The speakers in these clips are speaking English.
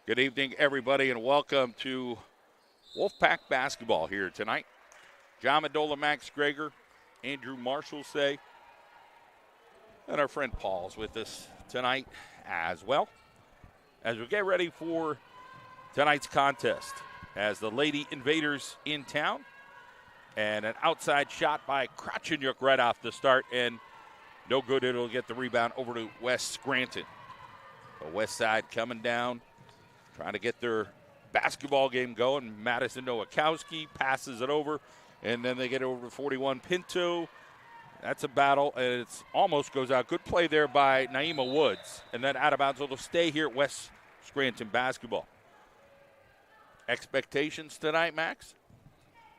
Good evening, everybody, and welcome to Wolfpack basketball here tonight. John Mendola, Max Greger, Andrew Marshall say, and our friend Paul's with us tonight as well as we get ready for tonight's contest as the Lady Invaders in town. And an outside shot by Kracheniuk right off the start, and no good. It'll get the rebound over to West Scranton. The West Side coming down, trying to get their basketball game going. Madison Nowakowski passes it over, and then they get over to 41 Pinto. That's a battle, and it almost goes out. Good play there by Naima Woods, and then out of bounds. It'll stay here at West Scranton basketball. Expectations tonight, Max?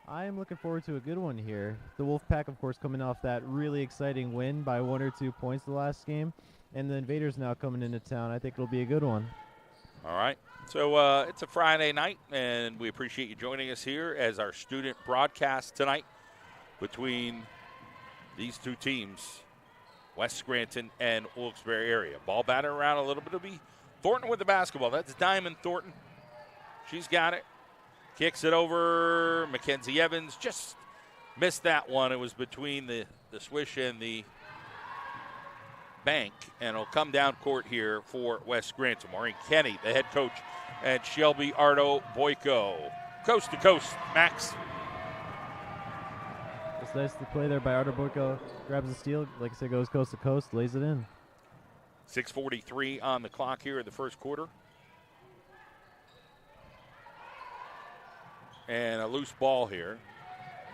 I am looking forward to a good one here. The Wolfpack, of course, coming off that really exciting win by 1 or 2 points the last game, and the Invaders now coming into town. I think it'll be a good one. All right. So it's a Friday night, and we appreciate you joining us here as our student broadcast tonight between these two teams, West Scranton and Wilkes-Barre area. Ball batting around a little bit. It'll be Thornton with the basketball. That's Diamond Thornton. She's got it. Kicks it over. Mackenzie Evans just missed that one. It was between the swish and the bank, and it'll come down court here for West Scranton. Maureen Kenny, the head coach, and Shelby Ardo Boyko. Coast to coast, Max. It's nice to play there by Ardo Boyko. Grabs the steal, like I said, goes coast to coast, lays it in. 6:43 on the clock here in the first quarter. And a loose ball here.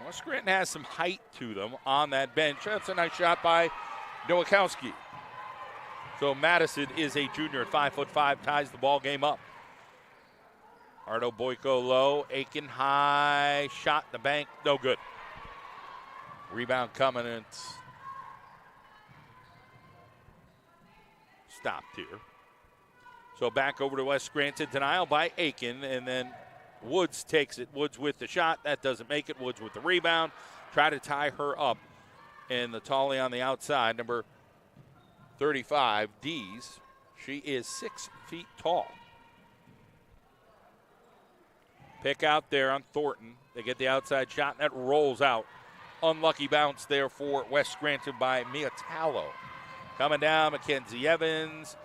Well, Scranton has some height to them on that bench. That's a nice shot by Nowakowski. So Madison is a junior at 5'5", ties the ball game up. Ardo Boyko low, Aiken high, shot in the bank, no good. Rebound coming, and it's stopped here. So back over to West Scranton, denial by Aiken, and then Woods takes it. Woods with the shot. That doesn't make it. Woods with the rebound. Try to tie her up. And the Tolly on the outside, number 35, Dees. She is 6 feet tall. Pick out there on Thornton. They get the outside shot, and that rolls out. Unlucky bounce there for West Scranton by Mia Tallow. Coming down, Mackenzie Evans.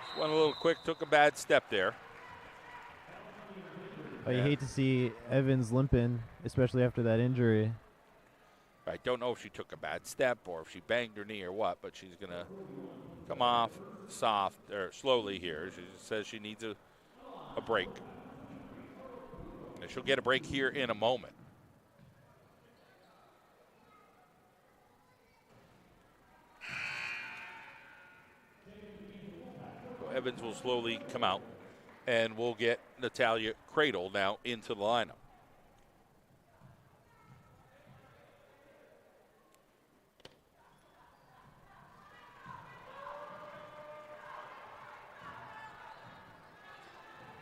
Just went a little quick, took a bad step there. Oh, you hate to see Evans limping, especially after that injury. I don't know if she took a bad step or if she banged her knee or what, but she's going to come off slowly here. She says she needs a break. And she'll get a break here in a moment. So Evans will slowly come out. And we'll get Natalia Cradle now into the lineup.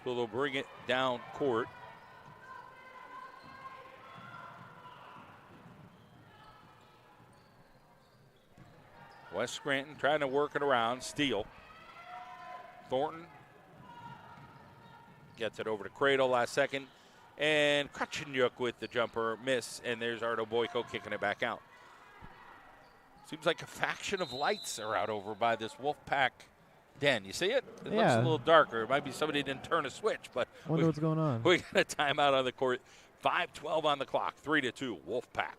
So they'll bring it down court. West Scranton trying to work it around. Steele. Thornton gets it over to Cradle last second. And Kracheniuk with the jumper miss. And there's Ardo Boyko kicking it back out. Seems like a faction of lights are out over by this Wolfpack den. You see it? It looks a little darker. It might be somebody didn't turn a switch. But wonder what's going on. We got a timeout on the court. 5:12 on the clock. 3-2 Wolfpack.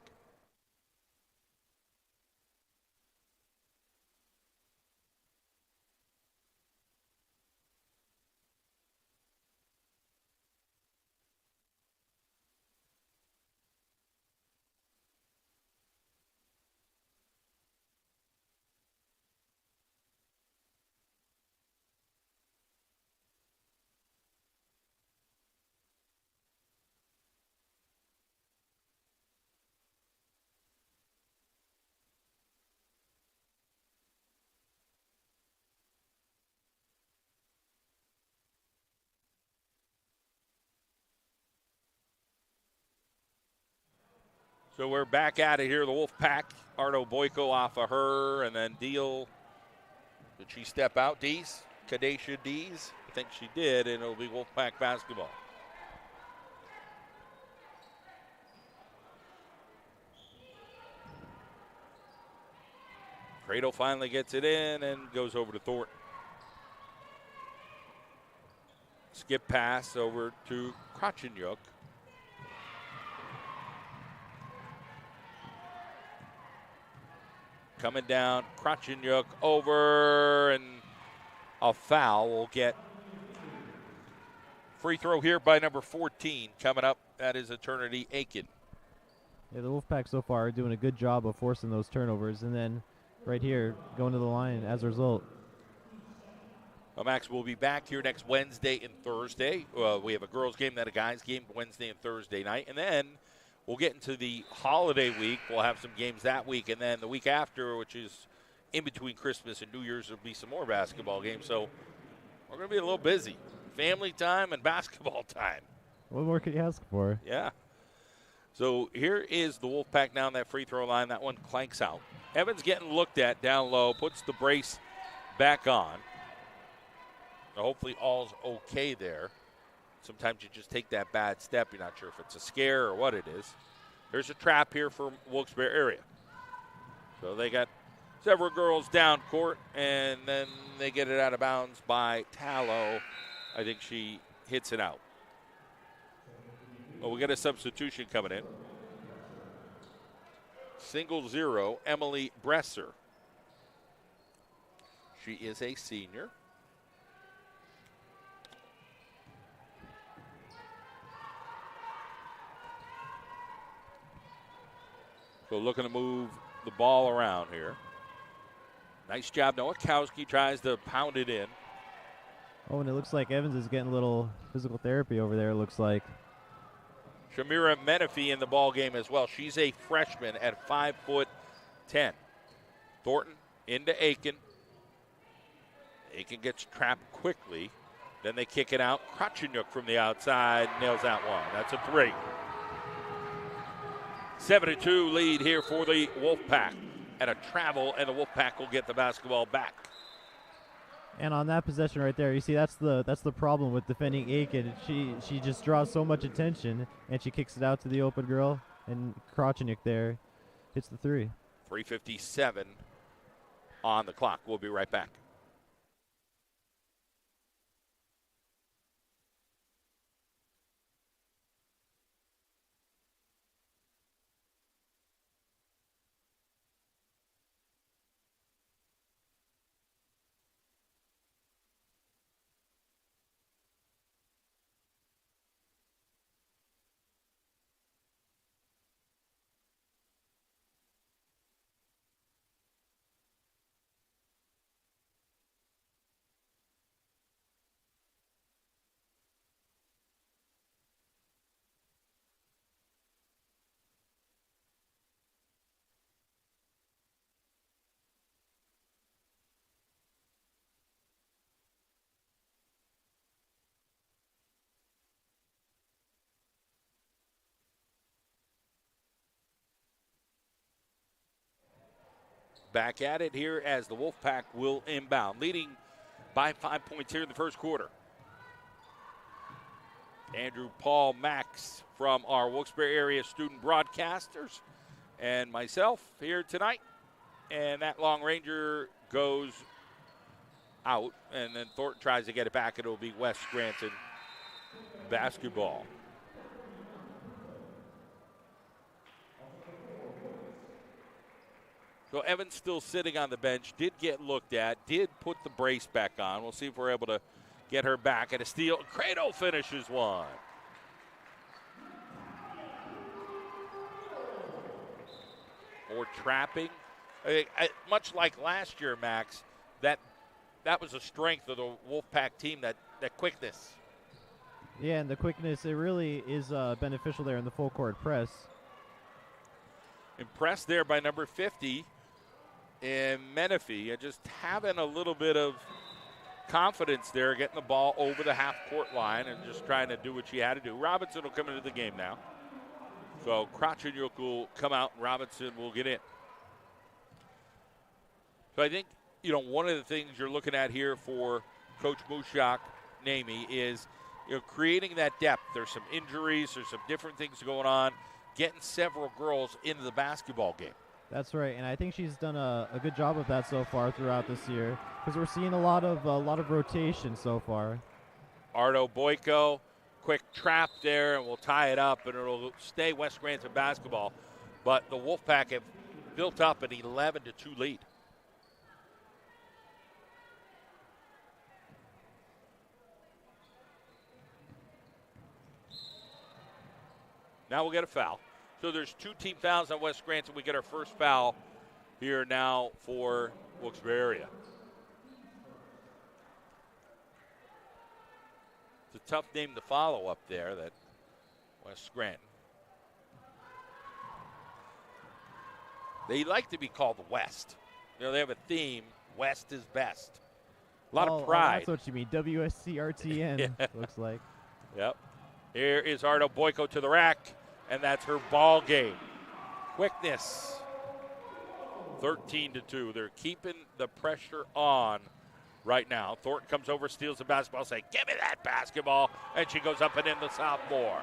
So we're back at it here. The Wolfpack, Ardo Boyko off of her, and then Deal. Did she step out, Dees? Kadesha Dees? I think she did, and it'll be Wolfpack basketball. Cradle finally gets it in and goes over to Thornton. Skip pass over to Krotchenyuk. Coming down, Krotchenyuk over, and a foul will get free throw here by number 14 coming up. That is Eternity Aiken. Yeah, the Wolfpack so far are doing a good job of forcing those turnovers, and then right here going to the line as a result. Well, Max, will be back here next Wednesday and Thursday. We have a girls' game, then a guys' game Wednesday and Thursday night, and then we'll get into the holiday week. We'll have some games that week, and then the week after, which is in between Christmas and New Year's, there'll be some more basketball games. So we're going to be a little busy. Family time and basketball time. What more could you ask for? Yeah. So here is the Wolfpack down that free throw line. That one clanks out. Evans getting looked at down low, puts the brace back on. Now hopefully all's okay there. Sometimes you just take that bad step. You're not sure if it's a scare or what it is. There's a trap here for Wilkes-Barre area. So they got several girls down court, and then they get it out of bounds by Tallow. I think she hits it out. Well, we got a substitution coming in. 0, Emily Bresser. She is a senior. So looking to move the ball around here. Nice job. Nowakowski tries to pound it in. Oh, and it looks like Evans is getting a little physical therapy over there, it looks like. Shamira Menifee in the ball game as well. She's a freshman at 5'10". Thornton into Aiken. Aiken gets trapped quickly. Then they kick it out. Krotchenyuk from the outside nails that one. That's a 3. 7-2 lead here for the Wolfpack. And a travel, and the Wolfpack will get the basketball back. And on that possession right there, you see that's the problem with defending Aiken. She just draws so much attention, and she kicks it out to the open girl, and Krotchenyuk there hits the 3. 3:57 on the clock. We'll be right back. Back at it here as the Wolfpack will inbound, leading by 5 points here in the first quarter. Andrew Paul Max from our Wilkes-Barre area student broadcasters and myself here tonight. And that long ranger goes out, and then Thornton tries to get it back, and it'll be West Scranton basketball. So Evans still sitting on the bench, did get looked at, did put the brace back on. We'll see if we're able to get her back at a steal. Cradle finishes one. More trapping. Much like last year, Max, that was a strength of the Wolfpack team, that quickness. Yeah, and the quickness, it really is beneficial there in the full court press. Impressed there by number 50 in Menifee, and just having a little bit of confidence there, getting the ball over the half-court line and just trying to do what she had to do. Robinson will come into the game now. So Krotchenyuk will come out, and Robinson will get in. So I think, one of the things you're looking at here for Coach Mushak Namey is, creating that depth. There's some injuries. There's some different things going on. Getting several girls into the basketball game. That's right, and I think she's done a good job of that so far throughout this year, because we're seeing a lot of rotation so far. Ardo Boyko, quick trap there, and we'll tie it up, and it'll stay West Scranton basketball. But the Wolfpack have built up an 11-2 lead. Now we'll get a foul. So there's 2 team fouls on West Scranton. We get our first foul here now for Wilkes-Barre. It's a tough name to follow up there, that West Scranton. They like to be called the West. They have a theme, West is best. A lot of pride. That's what you mean, WSCRTN, Yeah. looks like. Yep. Here is Ardo Boyko to the rack, and that's her ball game. Quickness, 13-2. They're keeping the pressure on right now. Thornton comes over, steals the basketball, saying, "Give me that basketball," and she goes up and in the sophomore.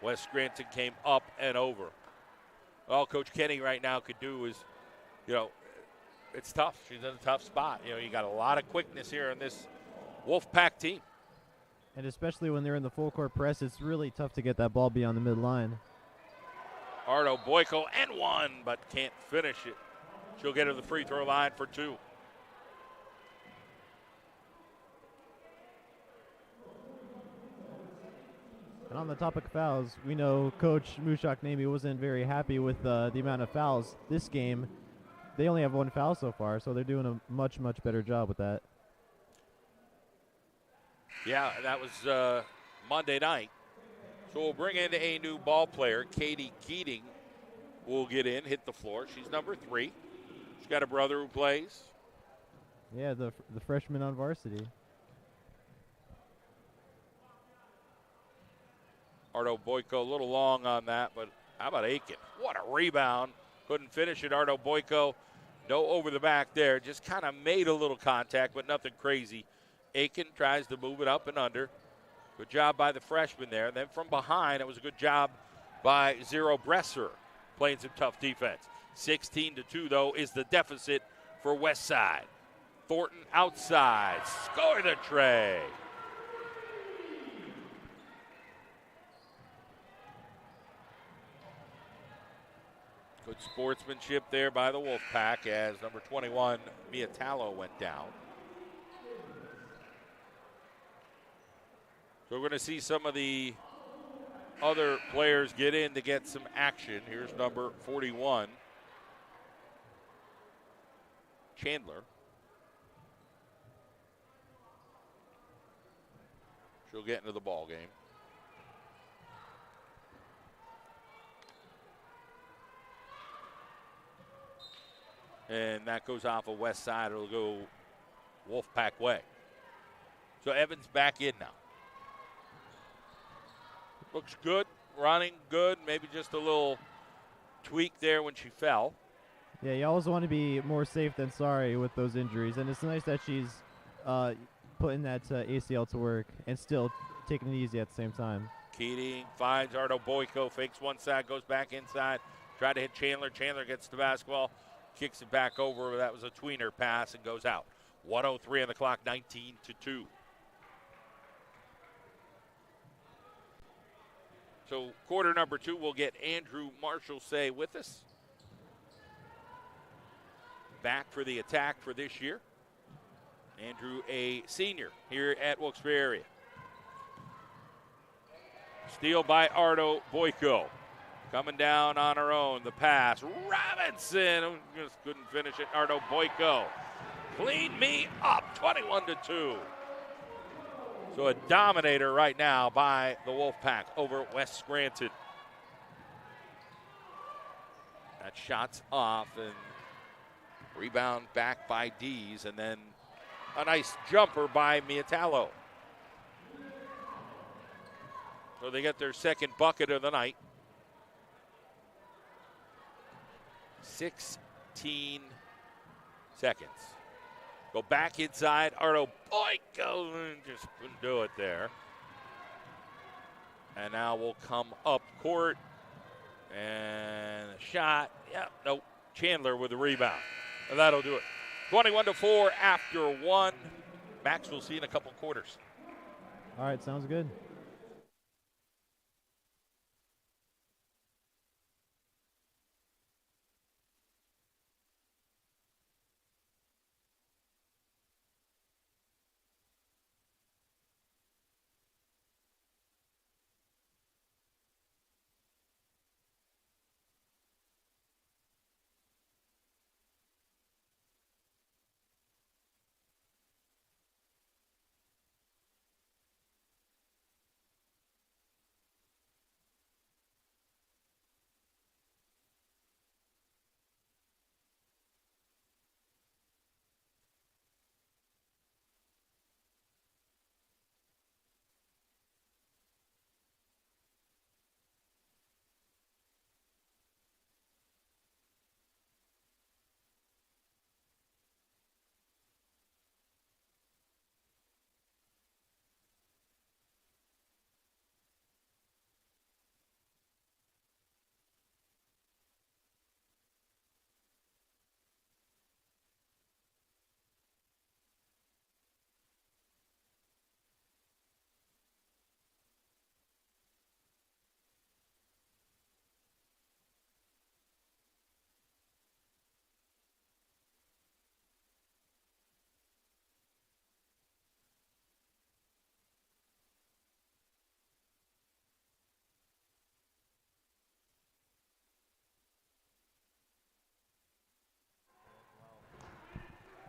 West Scranton came up and over. All Coach Kenny right now could do is, it's tough. She's in a tough spot. You got a lot of quickness here in this Wolfpack team. And especially when they're in the full court press, it's really tough to get that ball beyond the midline. Ardo Boyko and one, but can't finish it. She'll get to the free throw line for 2. And on the topic of fouls, we know Coach Mushak Namey wasn't very happy with the amount of fouls this game. They only have 1 foul so far, so they're doing a much, much better job with that. Yeah, that was Monday night. So we'll bring in a new ball player. Katie Keating will get in, hit the floor. She's number 3. She's got a brother who plays. Yeah, the freshman on varsity. Ardo Boyko a little long on that, but how about Aiken? What a rebound. Couldn't finish it. Ardo Boyko, no over the back there. Just kind of made a little contact, but nothing crazy. Aiken tries to move it up and under. Good job by the freshman there. Then from behind, it was a good job by Zero Bresser, playing some tough defense. 16-2, though, is the deficit for West Side. Thornton outside. Score the tray. Good sportsmanship there by the Wolfpack as number 21, Mia Tallow, went down. So we're going to see some of the other players get in to get some action. Here's number 41, Chandler. She'll get into the ball game. And that goes off of West Side. It'll go Wolfpack way. So Evans back in now. Looks good, running good. Maybe just a little tweak there when she fell. Yeah, you always want to be more safe than sorry with those injuries. And it's nice that she's putting that ACL to work and still taking it easy at the same time. Keating finds Ardo Boyko, fakes one side, goes back inside. Tried to hit Chandler. Chandler gets the basketball. Kicks it back over. That was a tweener pass and goes out. 1:03 on the clock, 19-2. So quarter number 2, we'll get Andrew Marshall with us. Back for the attack for this year. Andrew, a senior here at Wilkes-Barre. Steal by Ardo Boyko. Coming down on her own, the pass. Robinson just couldn't finish it. Ardo Boyko cleaned me up, 21-2. So a dominator right now by the Wolfpack over West Scranton. That shot's off and rebound back by Dees, and then a nice jumper by Miatallo. So they get their second bucket of the night. 16-2 seconds. Go back inside. Arto Boyko just couldn't do it there. And now we'll come up court. And a shot. Yep, nope. Chandler with the rebound. And that'll do it. 21-4 after one. Max, we'll see you in a couple quarters. All right, sounds good.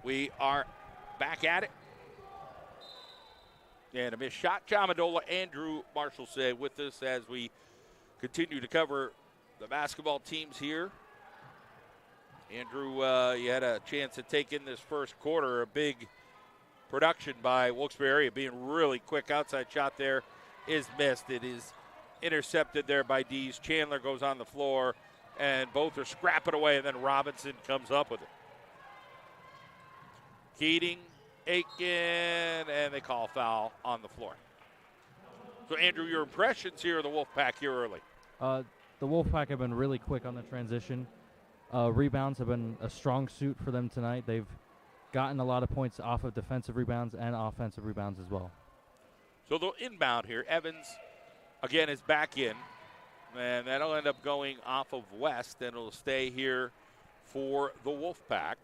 We are back at it. And a missed shot. Jamadola, Andrew Marshall say with us as we continue to cover the basketball teams here. Andrew, you had a chance to take in this first quarter. A big production by Wilkes-Barre, being really quick. Outside shot there is missed. It is intercepted there by Dees. Chandler goes on the floor, and both are scrapping away, and then Robinson comes up with it. Keating, Aiken, and they call foul on the floor. So, Andrew, your impressions here of the Wolfpack here early? The Wolfpack have been really quick on the transition. Rebounds have been a strong suit for them tonight. They've gotten a lot of points off of defensive rebounds and offensive rebounds as well. So they'll inbound here. Evans, again, is back in. And that'll end up going off of West, and it'll stay here for the Wolfpack.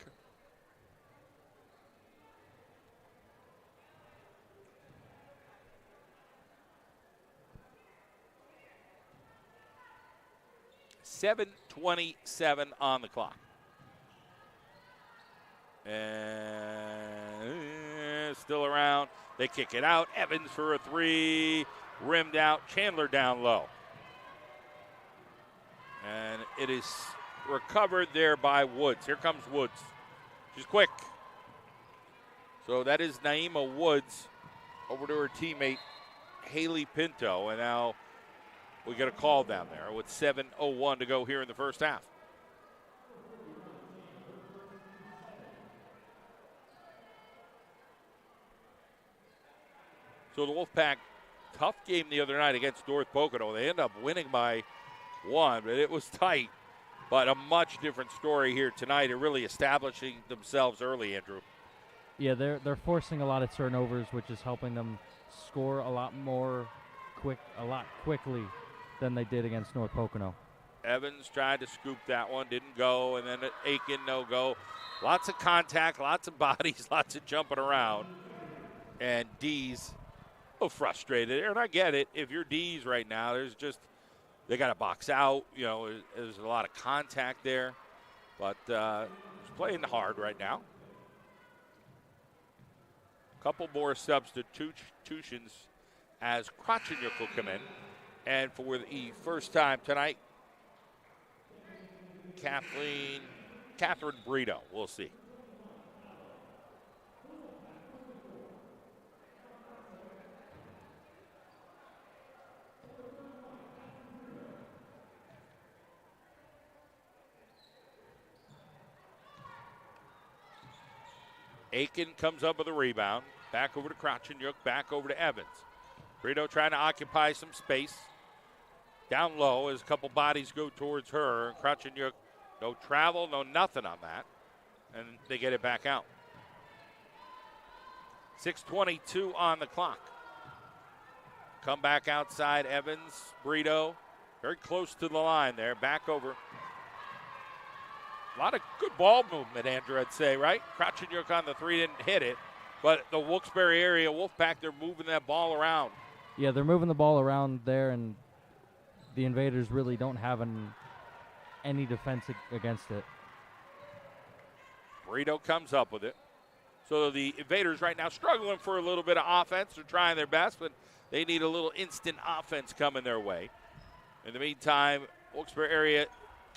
.27 on the clock. And still around. They kick it out. Evans for a three. Rimmed out. Chandler down low. And it is recovered there by Woods. Here comes Woods. She's quick. So that is Naima Woods over to her teammate, Haley Pinto. And now we get a call down there with 7:01 to go here in the first half. So the Wolfpack, tough game the other night against North Pocono. They end up winning by one, but it was tight. But a much different story here tonight and really establishing themselves early, Andrew. Yeah, they're forcing a lot of turnovers, which is helping them score a lot quickly than they did against North Pocono. Evans tried to scoop that one, didn't go, and then Aiken, no go. Lots of contact, lots of bodies, lots of jumping around. And D's frustrated. And I get it. If you're D's right now, they got to box out. You know, there's a lot of contact there. But he's playing hard right now. A couple more substitutions as Krotchenyuk will come in. And for the first time tonight, Catherine Brito. We'll see. Aiken comes up with a rebound. Back over to Krotchenyuk, back over to Evans. Brito trying to occupy some space. Down low as a couple bodies go towards her. Krotchenyuk, no travel, no nothing on that. And they get it back out. 6:22 on the clock. Come back outside, Evans, Brito. Very close to the line there. Back over. A lot of good ball movement, Andrew, I'd say, right? Krotchenyuk on the three didn't hit it. But the Wilkes-Barre area, Wolfpack, they're moving that ball around. Yeah, they're moving the ball around there, and the Invaders really don't have any defense against it. Brito comes up with it. So the Invaders right now struggling for a little bit of offense. They're trying their best, but they need a little instant offense coming their way. In the meantime, Wilkes-Barre area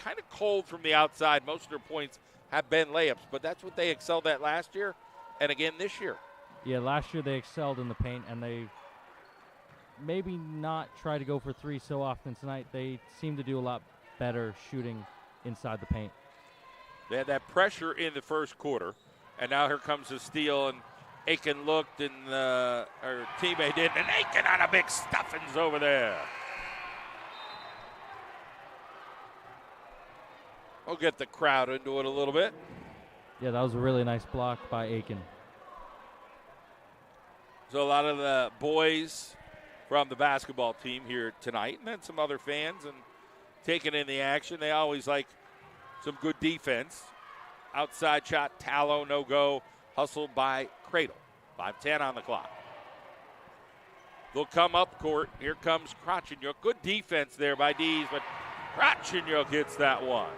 kind of cold from the outside. Most of their points have been layups, but that's what they excelled at last year and again this year. Yeah, last year they excelled in the paint, and they maybe not try to go for three so often tonight. They seem to do a lot better shooting inside the paint. They had that pressure in the first quarter, and now here comes the steal, and Aiken looked, and her teammate did, and Aiken on a big stuffings over there. We'll get the crowd into it a little bit. Yeah, that was a really nice block by Aiken. So a lot of the boys from the basketball team here tonight, and then some other fans and taking in the action. They always like some good defense. Outside shot, Tallow, no go. Hustled by Cradle. 5:10 on the clock. They'll come up court. Here comes Krotchenyuk. Good defense there by Dees, but Krotchenyuk hits that one.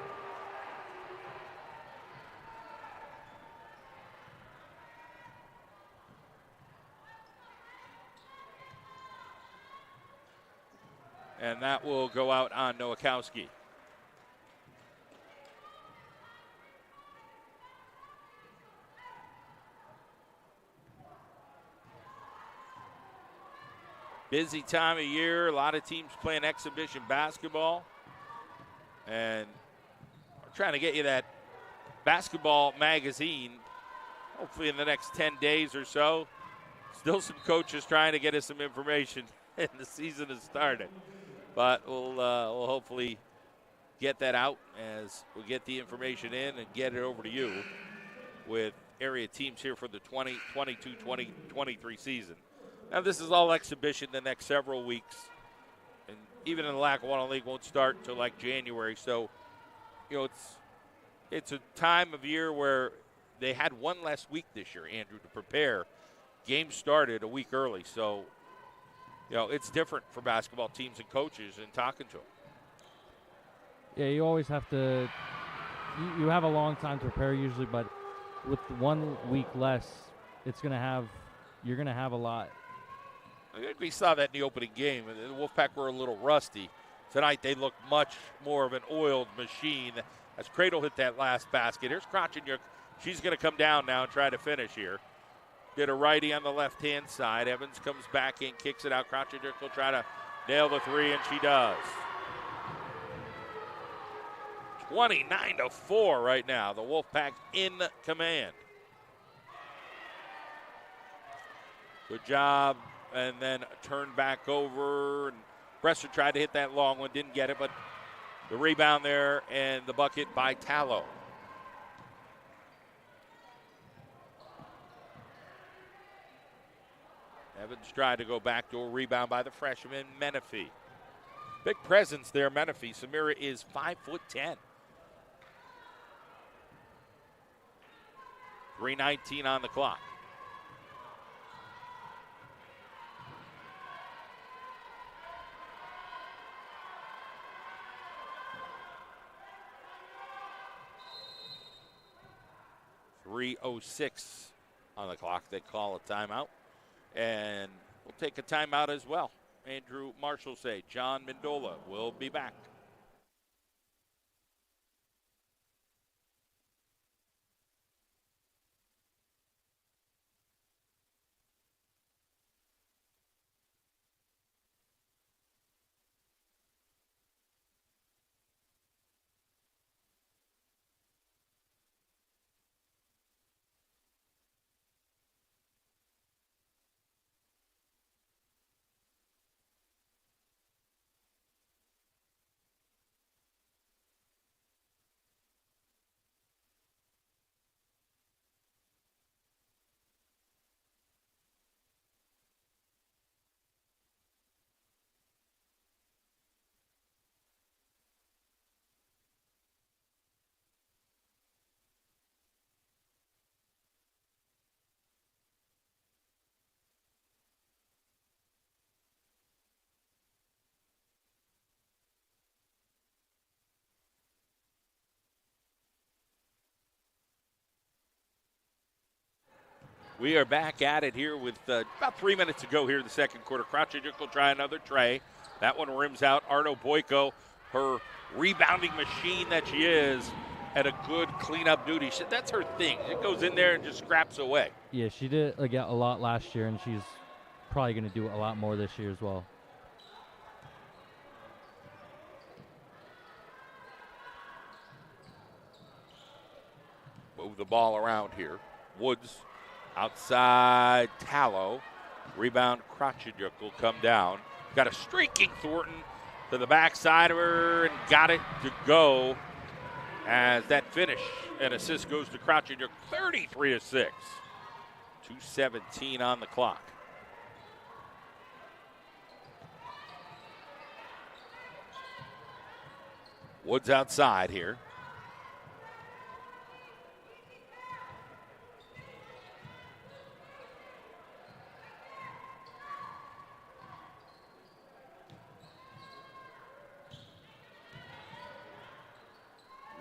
And that will go out on Nowakowski. Busy time of year. A lot of teams playing exhibition basketball. And we're trying to get you that basketball magazine, hopefully in the next 10 days or so. Still some coaches trying to get us some information, and the season has started. But we'll hopefully get that out as we get the information in and get it over to you with area teams here for the 2022-2023 season. Now, this is all exhibition the next several weeks. And even in the Lackawanna League won't start until like January. So, you know, it's a time of year where they had one less week this year, Andrew, to prepare. Games started a week early. So, you know, it's different for basketball teams and coaches and talking to them. Yeah, you always have to you have a long time to prepare usually, but with 1 week less, you're going to have a lot. I think we saw that in the opening game. The Wolfpack were a little rusty. Tonight they look much more of an oiled machine as Cradle hit that last basket. Here's Krotchenyuk. She's going to come down now and try to finish here. Did a righty on the left-hand side. Evans comes back in, kicks it out. Krotchenyuk will try to nail the three, and she does. 29-4 right now. The Wolfpack in command. Good job, and then turn back over. And Bresser tried to hit that long one, didn't get it, but the rebound there and the bucket by Tallow. Evans tried to go back to a rebound by the freshman, Menifee. Big presence there, Menifee. Samira is 5'10". 3:19 on the clock. .306 on the clock. They call a timeout. And we'll take a timeout as well. Andrew Marshall say, John Mendola will be back. We are back at it here with about 3 minutes to go here in the second quarter. Kracheniuk will try another tray. That one rims out. Arno Boyko, her rebounding machine that she is, at a good cleanup duty. That's her thing. It goes in there and just scraps away. Yeah, she did a lot last year, and she's probably going to do a lot more this year as well. Move the ball around here. Woods outside Tallow. Rebound Kracheniuk will come down. Got a streaking Thornton to the backside of her and got it to go as that finish and assist goes to Kracheniuk. 33-6. 2:17 on the clock. Woods outside here.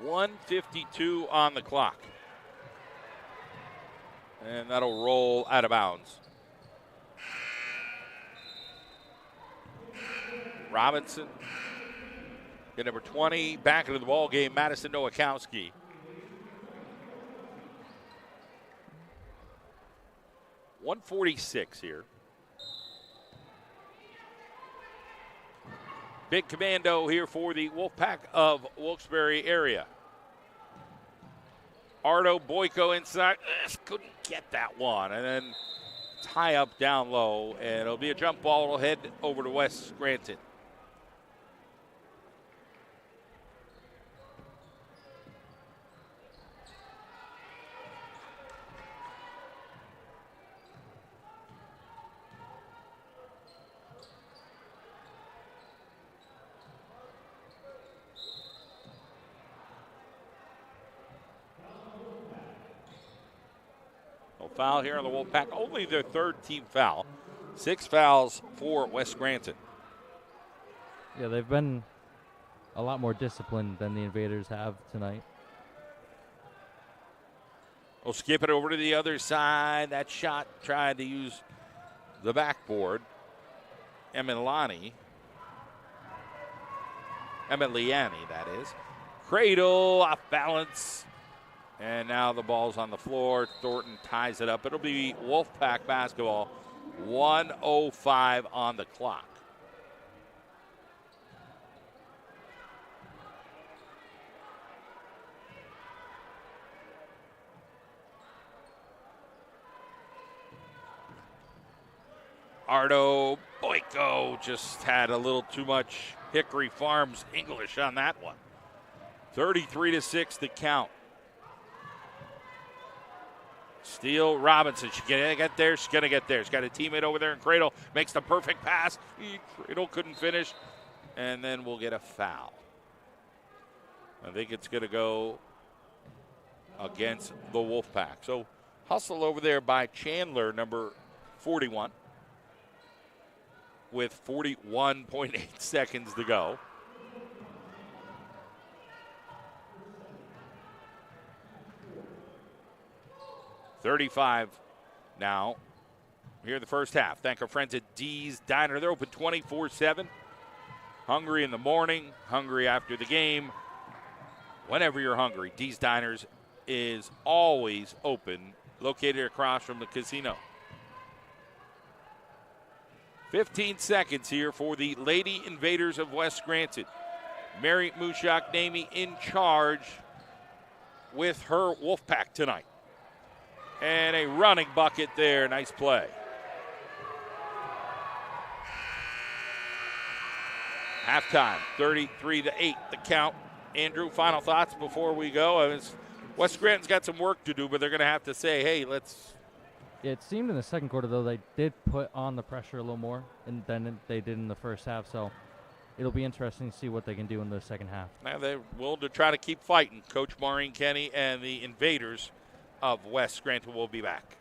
.152 on the clock. And that'll roll out of bounds. Robinson, get number 20, back into the ball game, Madison Nowakowski. .146 here. Big commando here for the Wolfpack of Wilkes-Barre area. Ardo Boyko inside. Couldn't get that one. And then tie up down low. And it'll be a jump ball. It'll head over to West Scranton. Foul here on the Wolfpack, only their third team foul. 6 fouls for West Scranton. Yeah, they've been a lot more disciplined than the Invaders have tonight. We'll skip it over to the other side. That shot tried to use the backboard. Emiliani, that is. Cradle, off balance. And now the ball's on the floor. Thornton ties it up. It'll be Wolfpack basketball. 1:05 on the clock. Ardo Boyko just had a little too much Hickory Farms English on that one. 33-6 the count. Steele Robinson, she's going to get there. She's going to get there. She's got a teammate over there in Cradle. Makes the perfect pass. Cradle couldn't finish. And then we'll get a foul. I think it's going to go against the Wolfpack. So hustle over there by Chandler, number 41, with 41.8 seconds to go. .35 now here in the first half. Thank our friends at Dee's Diner. They're open 24/7. Hungry in the morning, hungry after the game. Whenever you're hungry, Dee's Diners is always open, located across from the casino. 15 seconds here for the Lady Invaders of West Scranton. Mary Mushak-Namey in charge with her Wolfpack tonight. And a running bucket there. Nice play. Halftime, 33-8 the count. Andrew, final thoughts before we go? West Scranton's got some work to do, but they're going to have to say, hey, let's. Yeah, it seemed in the second quarter, though, they did put on the pressure a little more than they did in the first half. So it'll be interesting to see what they can do in the second half. Now they're willing to try to keep fighting. Coach Maureen Kenny and the Invaders of West Scranton will be back.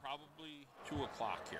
probably 2 o'clock here.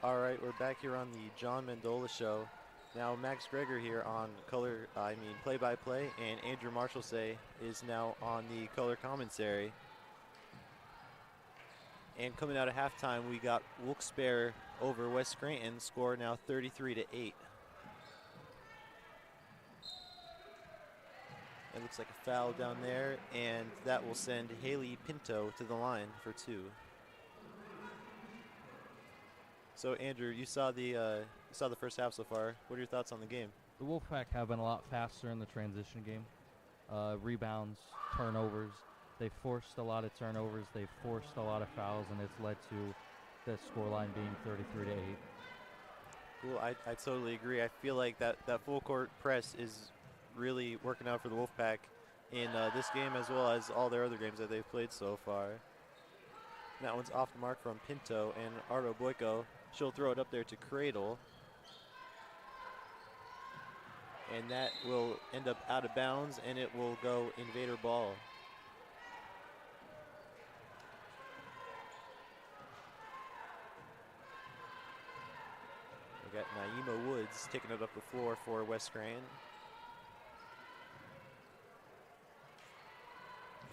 All right, we're back here on the John Mendola Show. Now Max Greger here on play-by-play, and Andrew Marshall is now on the color commentary. And coming out of halftime, we got Wilkes over West Scranton, score now 33-8. It looks like a foul down there, and that will send Haley Pinto to the line for 2. So Andrew, you saw the first half so far. What are your thoughts on the game? The Wolfpack have been a lot faster in the transition game. Rebounds, turnovers. They've forced a lot of turnovers. They've forced a lot of fouls, and it's led to the scoreline being 33-8. Cool. I totally agree. I feel like that full court press is really working out for the Wolfpack in this game as well as all their other games that they've played so far. That one's off the mark from Pinto, and Ardo Boyko, she'll throw it up there to Cradle. And that will end up out of bounds, and it will go Invader ball. We got Naima Woods taking it up the floor for West Scranton.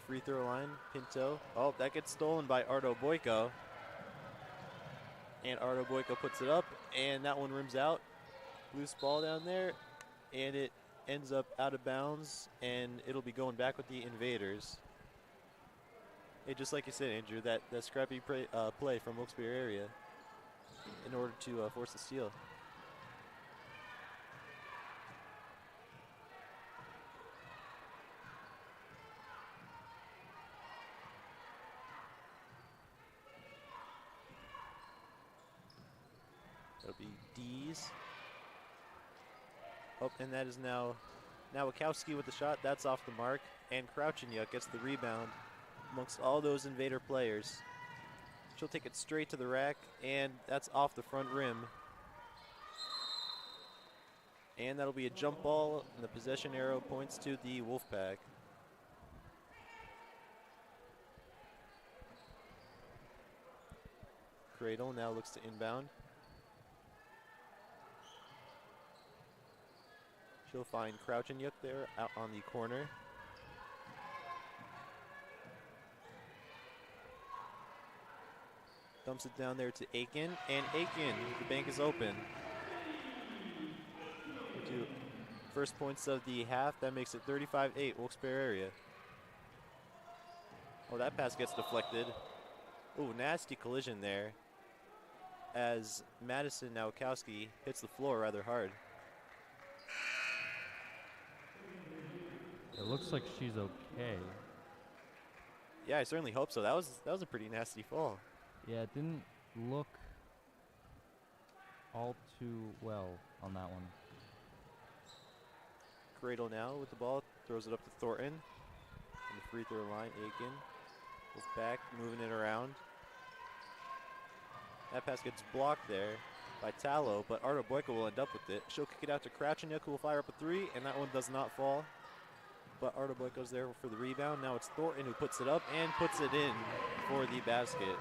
Free throw line, Pinto. Oh, that gets stolen by Ardo Boyko. And Ardo Boyko puts it up, and that one rims out. Loose ball down there, and it ends up out of bounds, and it'll be going back with the Invaders. Hey, just like you said, Andrew, that scrappy play from Wilkes-Barre area in order to force the steal. That'll be D's. Oh, and that is now Wachowski with the shot. That's off the mark. And Crouchinyuk gets the rebound amongst all those Invader players. She'll take it straight to the rack, and that's off the front rim. And that'll be a jump ball, and the possession arrow points to the Wolfpack. Cradle now looks to inbound. She'll find Crouchinyuk there out on the corner. Dumps it down there to Aiken, and Aiken, the bank is open. To first points of the half, that makes it 35-8, Wilkes-Barre area. Oh, that pass gets deflected. Oh, nasty collision there as Madison Nowakowski hits the floor rather hard. It looks like she's okay. Yeah, I certainly hope so. That was a pretty nasty fall. Yeah, it didn't look all too well on that one. Cradle now with the ball, throws it up to Thornton. On the free throw line, Aiken goes back, moving it around. That pass gets blocked there by Tallow, but Ardo Boyko will end up with it. She'll kick it out to Crouchinyuk, who will fire up a three, and that one does not fall. But Ardo Boyko's there for the rebound. Now it's Thornton who puts it up and puts it in for the basket.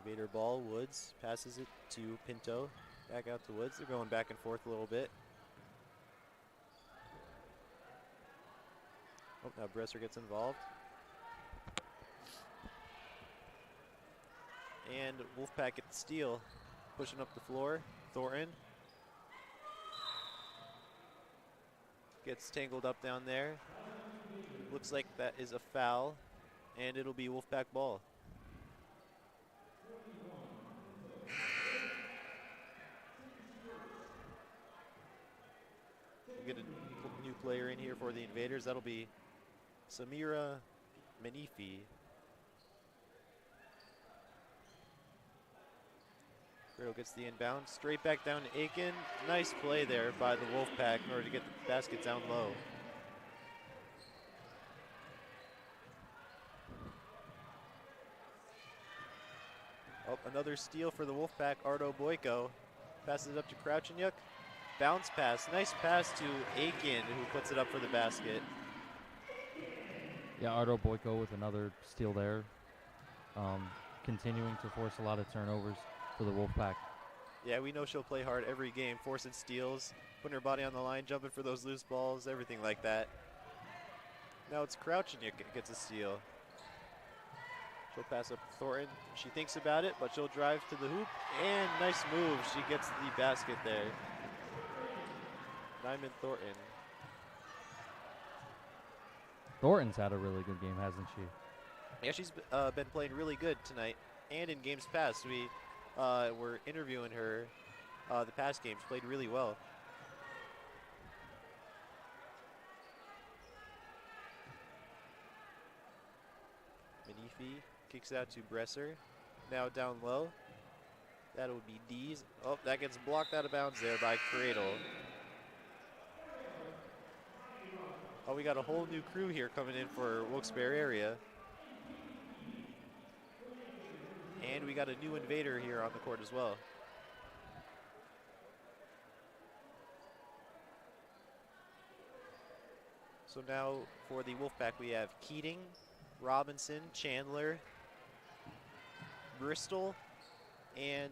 Invader ball, Woods passes it to Pinto. Back out to Woods. They're going back and forth a little bit. Oh, now Bresser gets involved. And Wolfpack gets the steal, pushing up the floor. Thornton gets tangled up down there. Looks like that is a foul, and it'll be Wolfpack ball. We'll get a new player in here for the Invaders. That'll be Samira Manifi. Cradle gets the inbound, straight back down to Aiken. Nice play there by the Wolfpack in order to get the basket down low. Oh, another steal for the Wolfpack. Ardo Boyko passes it up to Crouchinyuk. bounce pass. Nice pass to Aiken, who puts it up for the basket. Yeah, Ardo Boyko with another steal there. Continuing to force a lot of turnovers for the Wolfpack. Yeah, we know she'll play hard every game, forcing steals, putting her body on the line, jumping for those loose balls, everything like that. Now it's Crouchinick gets a steal. She'll pass up to Thornton. She thinks about it, but she'll drive to the hoop, and nice move. She gets the basket there. Nyman Thornton. Thornton's had a really good game, hasn't she? Yeah, she's been playing really good tonight, and in games past. We were interviewing her the past games. Played really well. Manifi kicks out to Bresser. Now down low. That would be Dees. Oh, that gets blocked out of bounds there by Cradle. Oh, we got a whole new crew here coming in for Wilkes-Barre area. And we got a new invader here on the court as well. So now for the Wolfpack, we have Keating, Robinson, Chandler, Bristol, and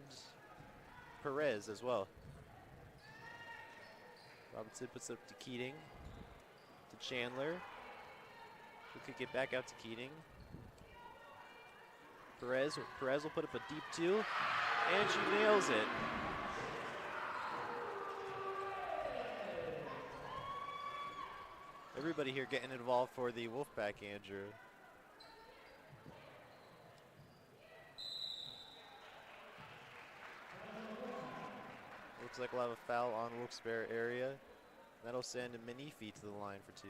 Perez as well. Robinson puts it up to Keating, to Chandler. She'll kick it back out to Keating. Perez will put up a deep two, and she nails it. Everybody here getting involved for the Wolfpack, Andrew. Looks like we'll have a foul on Wilkes-Barre area. That'll send Manifi to the line for two.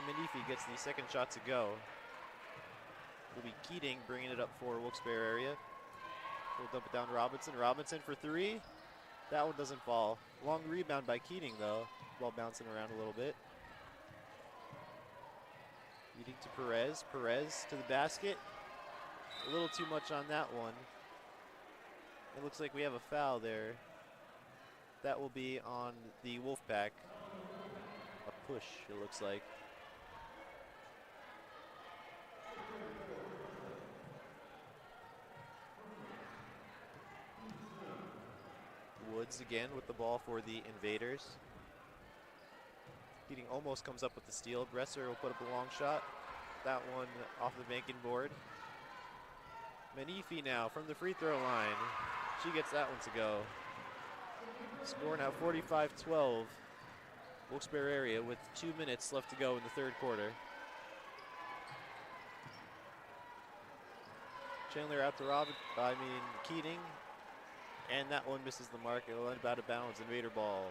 Manifi gets the second shot to go. Will be Keating bringing it up for Wilkes-Barre area. We'll dump it down to Robinson. Robinson for three. That one doesn't fall. Long rebound by Keating though. Ball bouncing around a little bit. Keating to Perez. Perez to the basket. A little too much on that one. It looks like we have a foul there. That will be on the Wolfpack. A push, it looks like. Woods again with the ball for the Invaders. Keating almost comes up with the steal. Bresser will put up a long shot. That one off the banking board. Manifi now from the free throw line. She gets that one to go. Score now 45-12. Wilkes-Barre area with 2 minutes left to go in the third quarter. Chandler out to Keating. And that one misses the mark. It'll end out of bounds. Invader ball.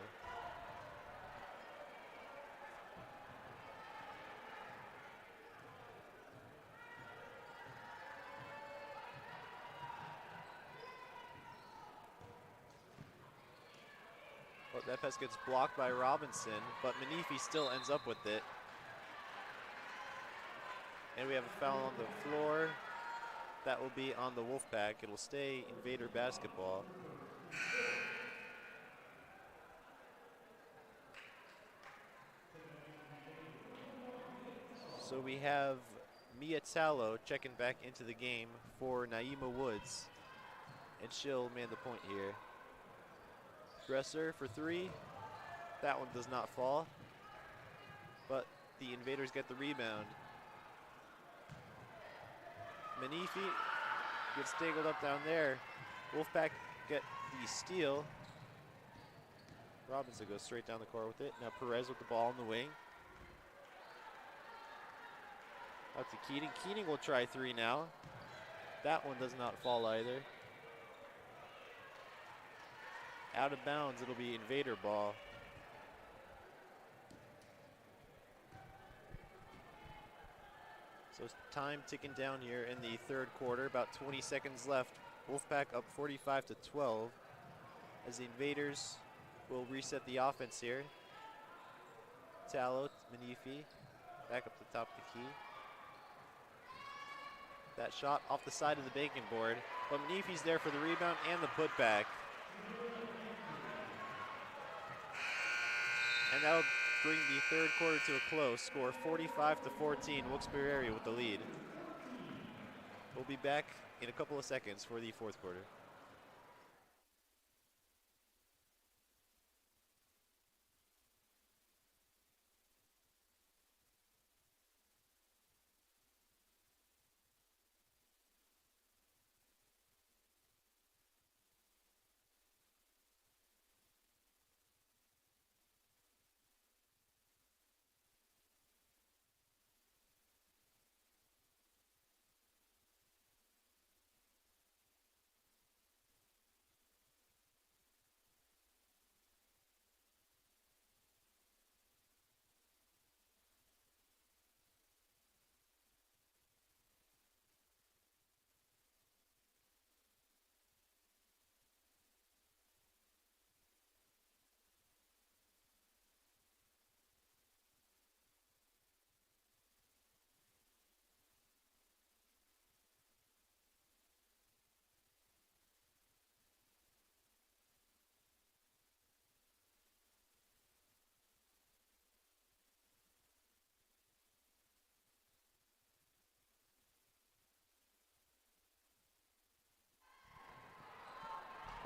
Well, that pass gets blocked by Robinson, but Manifi still ends up with it. And we have a foul on the floor. That will be on the Wolfpack. It will stay Invader basketball. So we have Mia Tallow checking back into the game for Naima Woods. And she'll man the point here. Dresser for three. That one does not fall. But the Invaders get the rebound. Manifi gets tangled up down there. Wolfpack get the steal. Robinson goes straight down the court with it. Now Perez with the ball in the wing. Out to Keating. Keating will try three now. That one does not fall either. Out of bounds, it'll be Invader ball. So time ticking down here in the third quarter. About 20 seconds left. Wolfpack up 45-12 as the Invaders will reset the offense here. Tallow, Manifi, back up the top of the key. That shot off the side of the bacon board, but Manifi's there for the rebound and the putback. And that'll bring the third quarter to a close. Score 45-14, Wilkes-Barre area with the lead. We'll be back in a couple of seconds for the fourth quarter.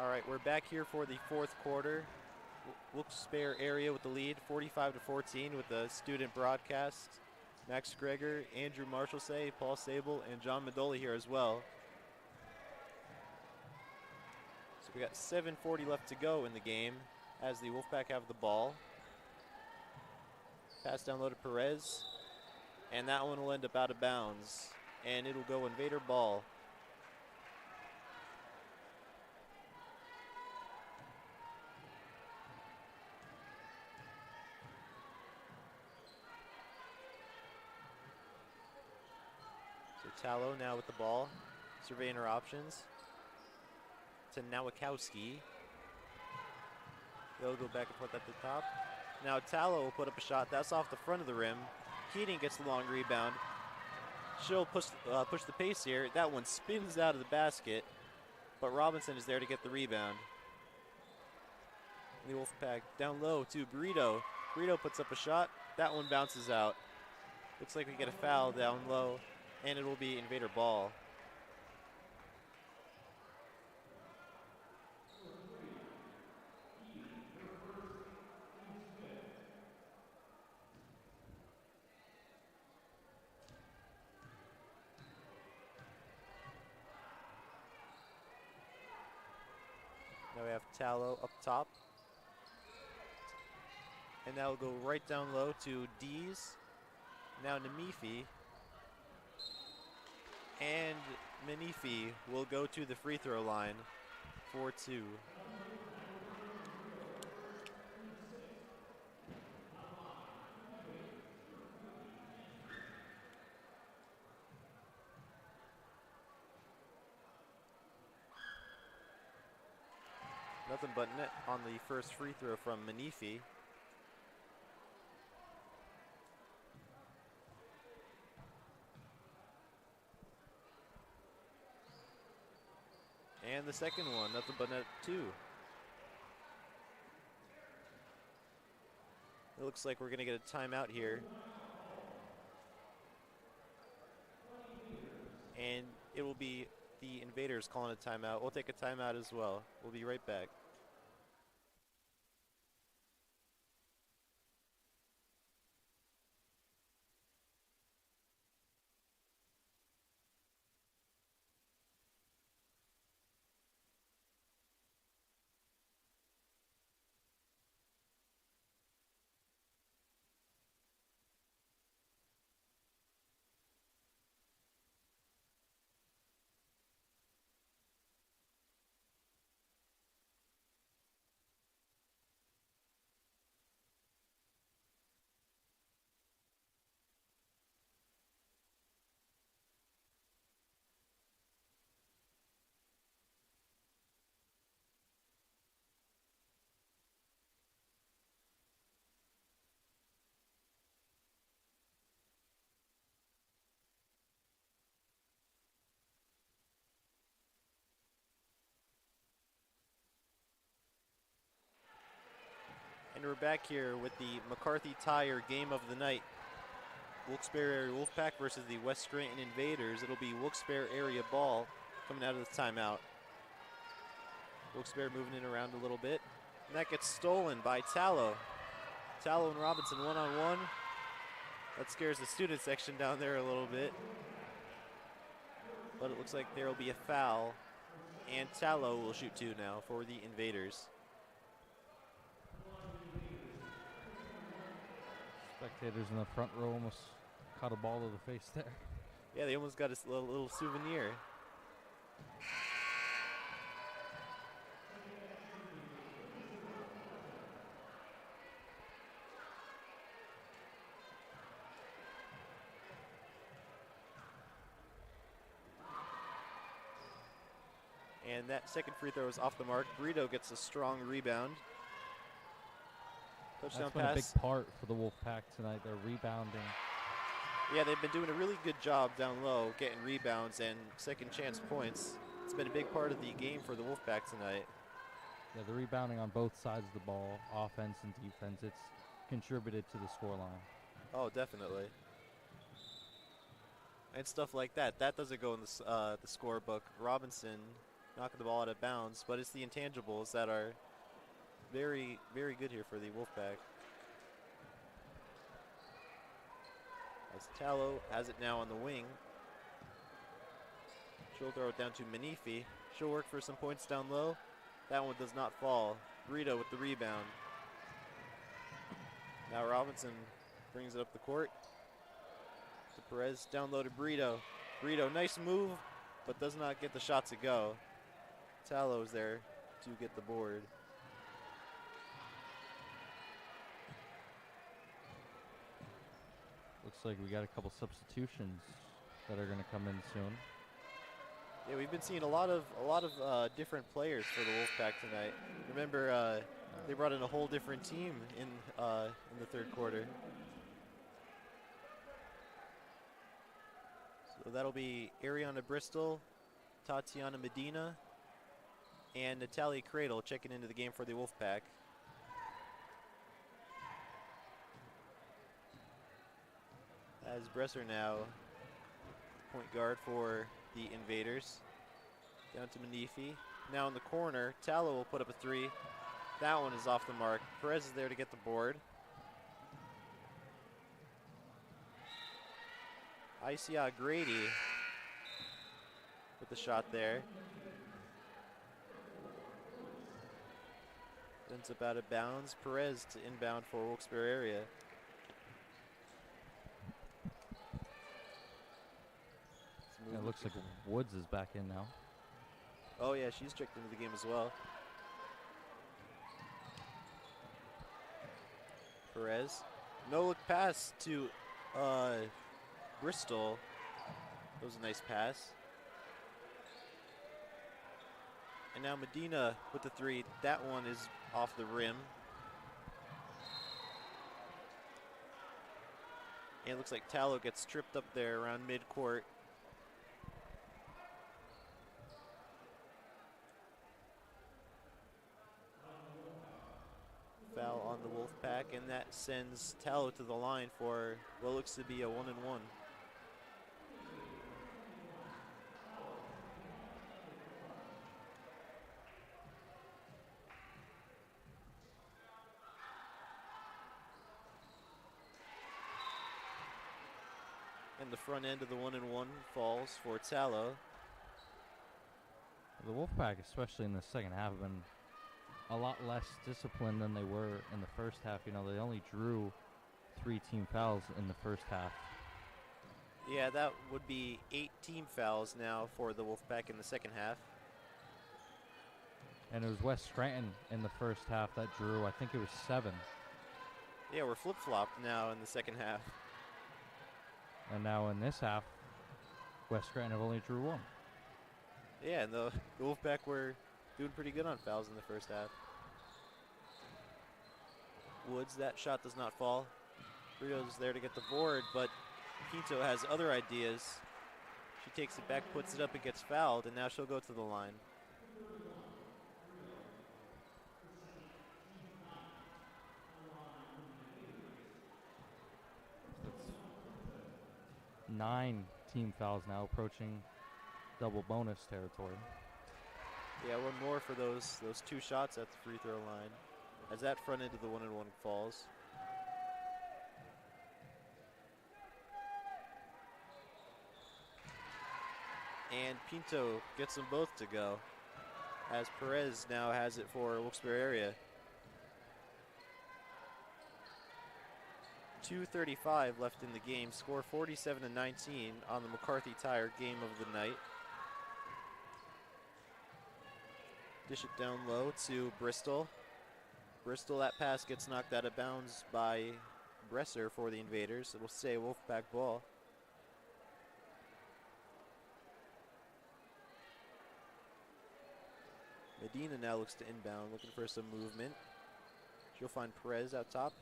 All right, we're back here for the fourth quarter. Wilkes-Barre area with the lead, 45-14 with the student broadcast. Max Greger, Andrew Marshall, Paul Sable, and John Mendola here as well. So we got 7:40 left to go in the game as the Wolfpack have the ball. Pass down low to Perez, and that one will end up out of bounds, and it'll go Invader ball. Tallow now with the ball, surveying her options. To Nowakowski. They'll go back and forth at the top. Now Tallow will put up a shot. That's off the front of the rim. Keating gets the long rebound. She'll push the pace here. That one spins out of the basket, but Robinson is there to get the rebound. The Wolfpack down low to Burrito. Burrito puts up a shot. That one bounces out. Looks like we get a foul down low, and it will be Invader ball. Now we have Tallow up top. And that will go right down low to Dees. Now Namifi. And Manifi will go to the free throw line for 2. Nothing but net on the first free throw from Manifi. And the second one, nothing but net 2. It looks like we're going to get a timeout here. And it will be the Invaders calling a timeout. We'll take a timeout as well. We'll be right back. And we're back here with the McCarthy Tire game of the night. Wilkes-Barre Area Wolfpack versus the West Scranton Invaders. It'll be Wilkes-Barre area ball coming out of the timeout. Wilkes-Barre moving it around a little bit. And that gets stolen by Tallow. Tallow and Robinson one-on-one. That scares the student section down there a little bit. But it looks like there will be a foul. And Tallow will shoot two now for the Invaders. Spectators in the front row almost caught a ball to the face there. Yeah, they almost got a little souvenir. And that second free throw is off the mark. Brito gets a strong rebound. Touchdown That's been a pass. big part for the Wolfpack tonight. They're rebounding. Yeah, they've been doing a really good job down low, getting rebounds and second chance points. It's been a big part of the game for the Wolfpack tonight. Yeah, the rebounding on both sides of the ball, offense and defense, it's contributed to the scoreline. Oh, definitely. And stuff like that. That doesn't go in the scorebook. Robinson knocking the ball out of bounds, but it's the intangibles that are very, very good here for the Wolfpack. As Tallow has it now on the wing. She'll throw it down to Manifi. She'll work for some points down low. That one does not fall. Brito with the rebound. Now Robinson brings it up the court. To Perez, down low to Brito. Brito, nice move, but does not get the shot to go. Tallow's there to get the board. Looks like we got a couple substitutions that are going to come in soon. Yeah, we've been seeing a lot of different players for the Wolfpack tonight. Remember, they brought in a whole different team in the third quarter. So that'll be Ariana Bristol, Tatiana Medina, and Natalia Cradle checking into the game for the Wolfpack. As Bresser now point guard for the Invaders. Down to Manifi. Now in the corner, Tallow will put up a three. That one is off the mark. Perez is there to get the board. Isia Grady with the shot there. Ends up out of bounds. Perez to inbound for Wilkes-Barre area. It looks like Woods is back in now. Oh yeah, she's checked into the game as well. Perez. No look pass to Bristol. That was a nice pass. And now Medina with the three. That one is off the rim. And it looks like Tallow gets tripped up there around mid-court. Foul on the Wolfpack, and that sends Tallow to the line for what looks to be a 1-and-1. And the front end of the 1-and-1 falls for Tallow. The Wolfpack, especially in the second half, have been a lot less disciplined than they were in the first half. You know, they only drew 3 team fouls in the first half. Yeah, that would be 8 team fouls now for the Wolfpack in the second half. And it was West Scranton in the first half that drew, I think it was 7. Yeah, we're flip-flopped now in the second half. And now in this half, West Scranton have only drew 1. Yeah, and the Wolfpack were doing pretty good on fouls in the first half. Woods, that shot does not fall. Brito's there to get the board, but Pinto has other ideas. She takes it back, puts it up, and gets fouled, and now she'll go to the line. 9 team fouls now, approaching double bonus territory. Yeah, one more for those 2 shots at the free throw line, as that front end of the 1-and-1 falls. And Pinto gets them both to go, as Perez now has it for Wilkes-Barre area. 2:35 left in the game. Score 47-19 on the McCarthy Tire game of the night. Dish it down low to Bristol. Bristol, that pass gets knocked out of bounds by Bresser for the Invaders. It'll stay Wolfpack ball. Medina now looks to inbound, looking for some movement. She'll find Perez out top.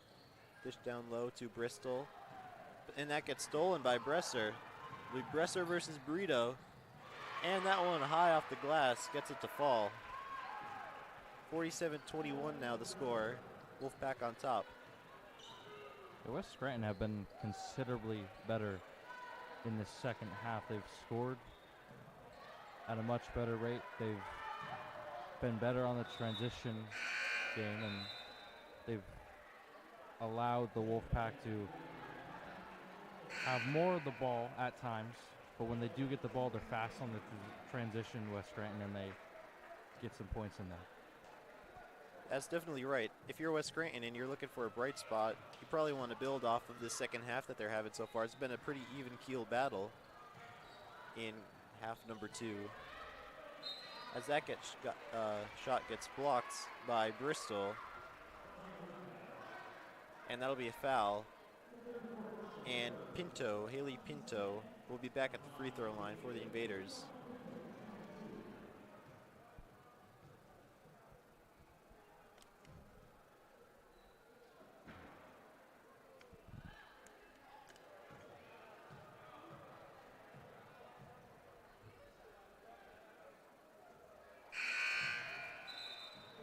Dish down low to Bristol. And that gets stolen by Bresser. Bresser versus Burrito. And that one high off the glass gets it to fall. 47-21 now the score. Wolfpack on top. The West Scranton have been considerably better in the second half. They've scored at a much better rate. They've been better on the transition game, and they've allowed the Wolfpack to have more of the ball at times, but when they do get the ball, they're fast on the transition, West Scranton, and they get some points in there. That's definitely right. If you're West Scranton and you're looking for a bright spot, you probably want to build off of the second half that they're having so far. It's been a pretty even-keeled battle in half number 2. As that shot gets blocked by Bristol. And that'll be a foul. And Pinto, Haley Pinto, will be back at the free throw line for the Invaders.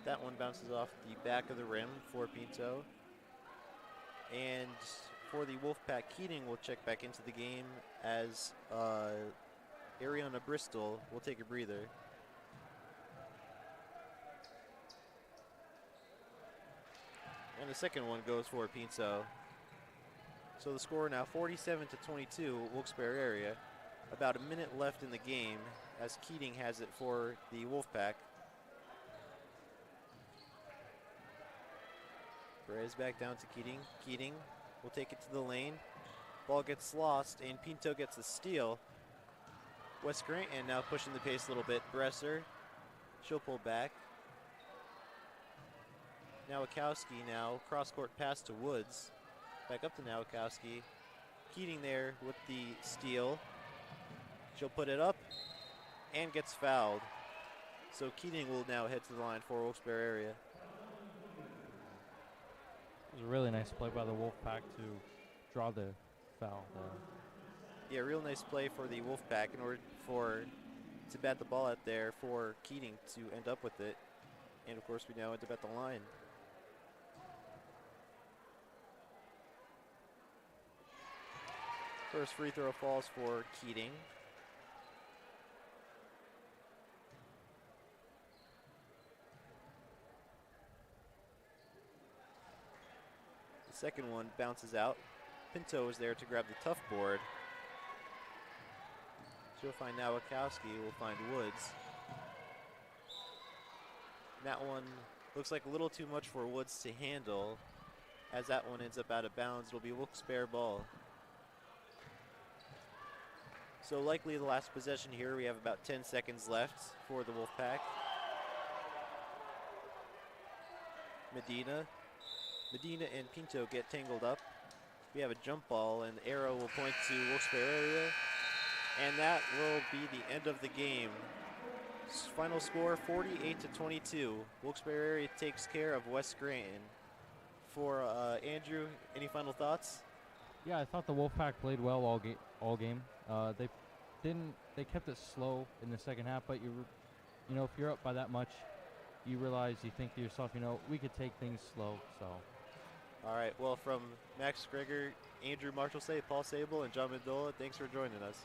That one bounces off the back of the rim for Pinto. And for the Wolfpack, Keating will check back into the game as Ariana Bristol will take a breather. And the second one goes for Pinto. So the score now 47-22, Wilkes-Barre area. About a minute left in the game as Keating has it for the Wolfpack. Perez back down to Keating. Keating will take it to the lane. Ball gets lost, and Pinto gets a steal. West Scranton now pushing the pace a little bit. Bresser, she'll pull back. Nowakowski now, cross-court pass to Woods. Back up to Nowakowski. Keating there with the steal. She'll put it up and gets fouled. So Keating will now head to the line for Wilkes-Barre area. It was a really nice play by the Wolfpack to draw the foul there. Yeah, real nice play for the Wolfpack in order to bat the ball out there for Keating to end up with it. And of course we now end up at the line. First free throw falls for Keating. Second one bounces out. Pinto is there to grab the tough board. She'll find Nowakowski, will find Woods. That one looks like a little too much for Woods to handle. As that one ends up out of bounds, it'll be Wilkes-Barre ball. So likely the last possession here, we have about 10 seconds left for the Wolfpack. Medina and Pinto get tangled up. We have a jump ball, and the arrow will point to Wilkes-Barre area. And that will be the end of the game. Final score, 48-22. Wilkes-Barre area takes care of West Scranton. For Andrew, any final thoughts? Yeah, I thought the Wolfpack played well all game. They kept it slow in the second half, but you know, if you're up by that much, you think to yourself, we could take things slow. So All right, well, from Max Greger, Andrew Marshall Say, Paul Sable, and John Mendola, thanks for joining us.